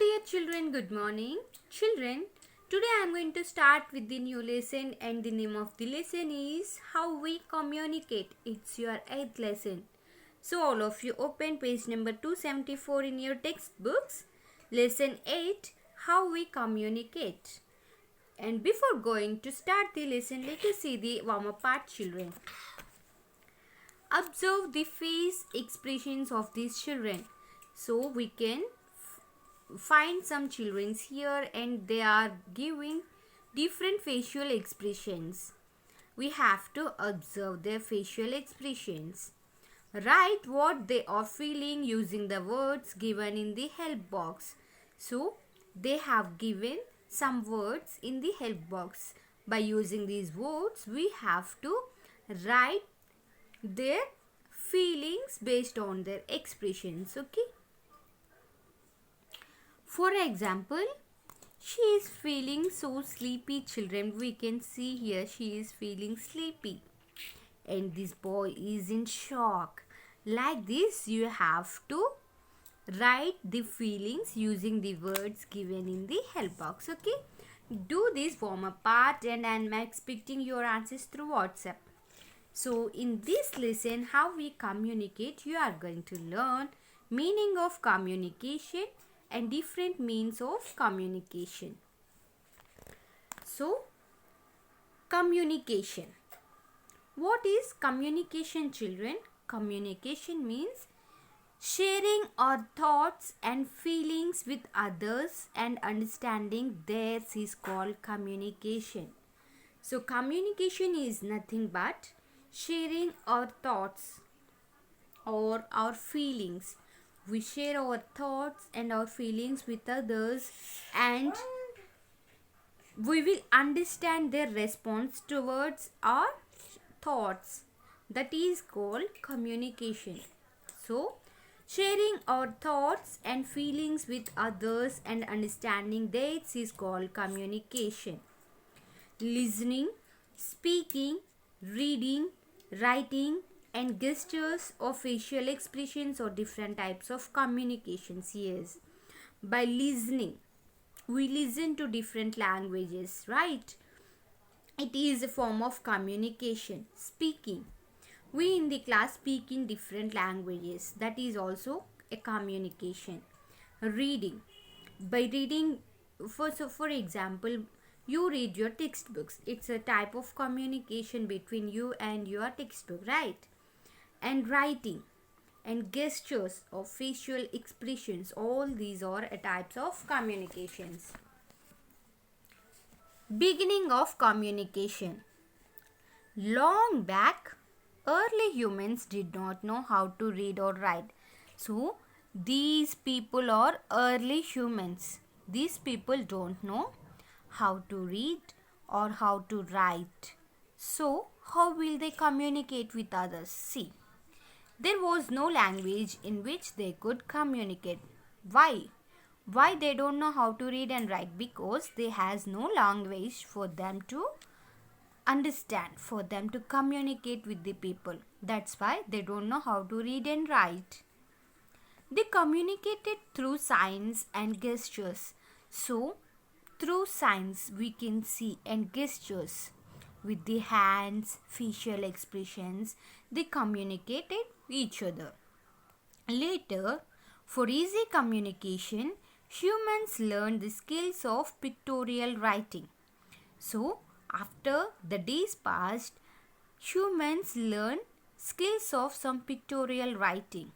dear children, good morning. Children, today I am going to start with the new lesson, and the name of the lesson is How We Communicate. It's your 8th lesson. So all of you open page number 274 in your textbooks. Lesson 8, How We Communicate. And before going to start the lesson, let us see the warm-up part, children. Observe the face expressions of these children. So we can find some children here and they are giving different facial expressions. We have to observe their facial expressions. Write what they are feeling using the words given in the help box. So they have given some words in the help box. By using these words, we have to write their feelings based on their expressions. Okay. For example, she is feeling so sleepy, children. We can see here she is feeling sleepy. And this boy is in shock. Like this, you have to write the feelings using the words given in the help box. Okay. Do this warm-up part and I'm expecting your answers through WhatsApp. So in this lesson, how we communicate, you are going to learn meaning of communication and different means of communication. So, communication. What is communication, children? Communication means sharing our thoughts and feelings with others and understanding theirs is called communication. So, communication is nothing but sharing our thoughts or our feelings. We share our thoughts and our feelings with others and we will understand their response towards our thoughts. That is called communication. So, sharing our thoughts and feelings with others and understanding theirs is called communication. Listening, speaking, reading, writing, and gestures or facial expressions or different types of communications. Yes, by listening, we listen to different languages, right? It is a form of communication. Speaking, we in the class speak in different languages. That is also a communication. Reading, by reading, for example, you read your textbooks. It's a type of communication between you and your textbook, right? And writing and gestures or facial expressions, all these are types of communications. Beginning of communication. Long back, early humans did not know how to read or write. So these people are early humans. These people don't know how to read or how to write. So how will they communicate with others? See, there was no language in which they could communicate. Why? Why they don't know how to read and write? Because there has no language for them to understand, for them to communicate with the people. That's why they don't know how to read and write. They communicated through signs and gestures. So, through signs we can see and gestures. With the hands, facial expressions, they communicated each other. Later, for easy communication, humans learned the skills of pictorial writing. So, after the days passed, humans learned skills of some pictorial writing.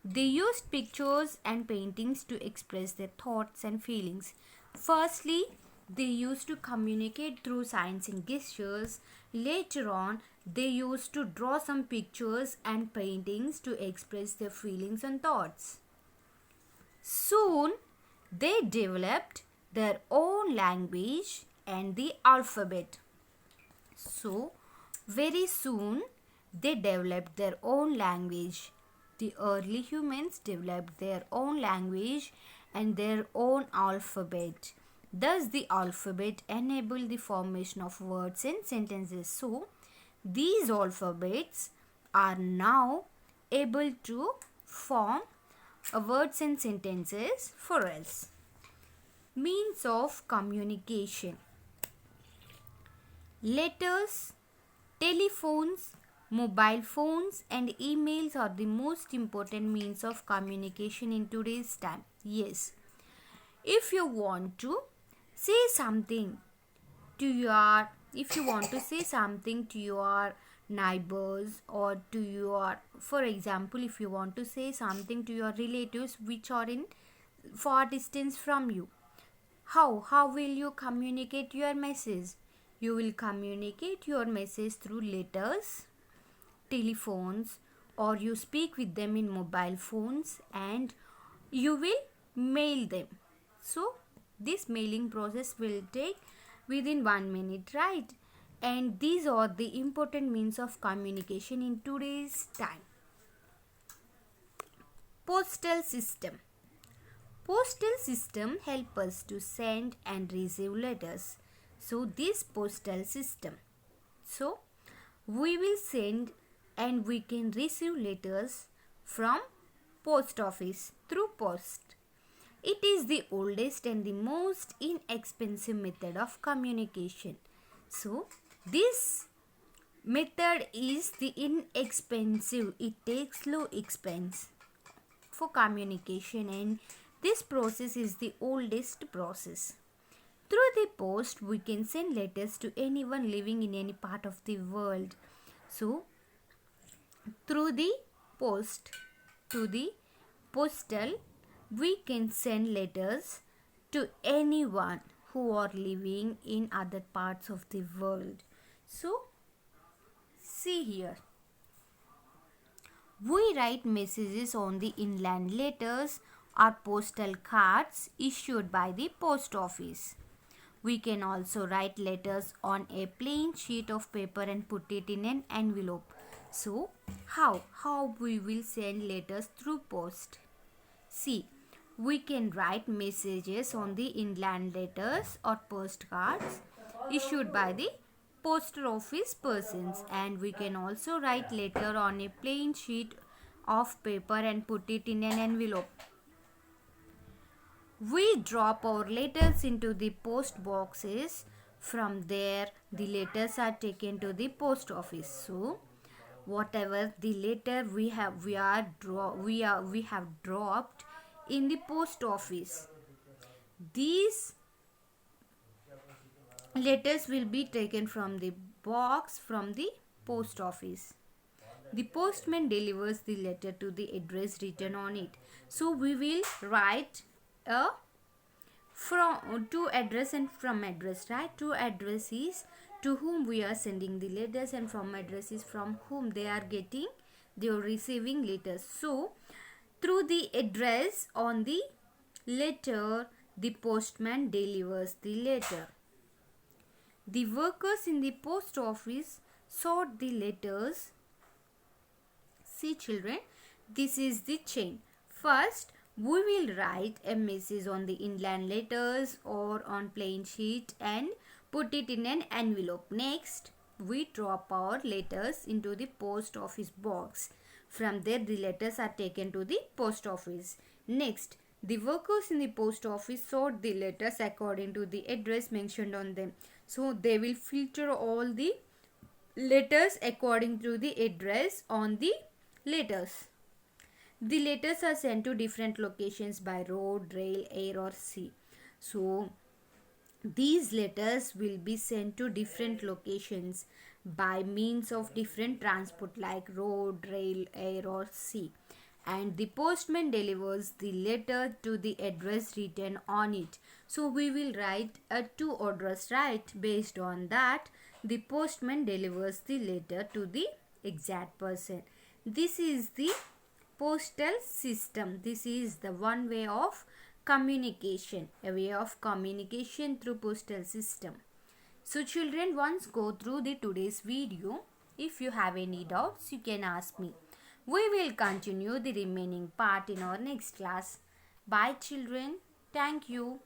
They used pictures and paintings to express their thoughts and feelings. Firstly, they used to communicate through signs and gestures. Later on, they used to draw some pictures and paintings to express their feelings and thoughts. Soon, they developed their own language and the alphabet. So, very soon, they developed their own language. The early humans developed their own language and their own alphabet. Thus, the alphabet enabled the formation of words and sentences. So, these alphabets are now able to form words and sentences for us. Means of communication. Letters, telephones, mobile phones and emails are the most important means of communication in today's time. Yes. If you want to say something to your if you want to say something to your neighbors or to your, for example, if you want to say something to your relatives which are in far distance from you, how will you communicate your message? You will communicate your message through letters, telephones, or you speak with them in mobile phones, and you will mail them. So this mailing process will take within 1 minute, right? And these are the important means of communication in today's time. Postal system. Postal system help us to send and receive letters. So this postal system. So we will send and we can receive letters from post office through post. It is the oldest and the most inexpensive method of communication. So this method is the inexpensive. It takes low expense for communication, and this process is the oldest process. Through the post, we can send letters to anyone living in any part of the world. So, through the post, to the postal, we can send letters to anyone who are living in other parts of the world. So, see here. We write messages on the inland letters or postal cards issued by the post office. We can also write letters on a plain sheet of paper and put it in an envelope. So, how we will send letters through post? See, we can write messages on the inland letters or postcards issued by the post office persons, and we can also write letter on a plain sheet of paper and put it in an envelope. We drop our letters into the post boxes. From there, the letters are taken to the post office. So, whatever the letter we have dropped in the post office, these letters will be taken from the box from the post office. The postman delivers the letter to the address written on it. So we will write a from to address and from address, right? To address is to whom we are sending the letters, and from address is from whom they are receiving letters. So through the address on the letter, the postman delivers the letter. The workers in the post office sort the letters. See children, this is the chain. First, we will write a message on the inland letters or on plain sheet and put it in an envelope. Next, we drop our letters into the post office box. From there, the letters are taken to the post office. Next, the workers in the post office sort the letters according to the address mentioned on them. So, they will filter all the letters according to the address on the letters. The letters are sent to different locations by road, rail, air or sea. So, these letters will be sent to different locations by means of different transport like road, rail, air or sea. And the postman delivers the letter to the address written on it. So we will write a to address, right? Based on that, the postman delivers the letter to the exact person. This is the postal system. This is the one way of communication, a way of communication through postal system. So children, once go through the today's video. If you have any doubts, you can ask me. We will continue the remaining part in our next class. Bye children. Thank you.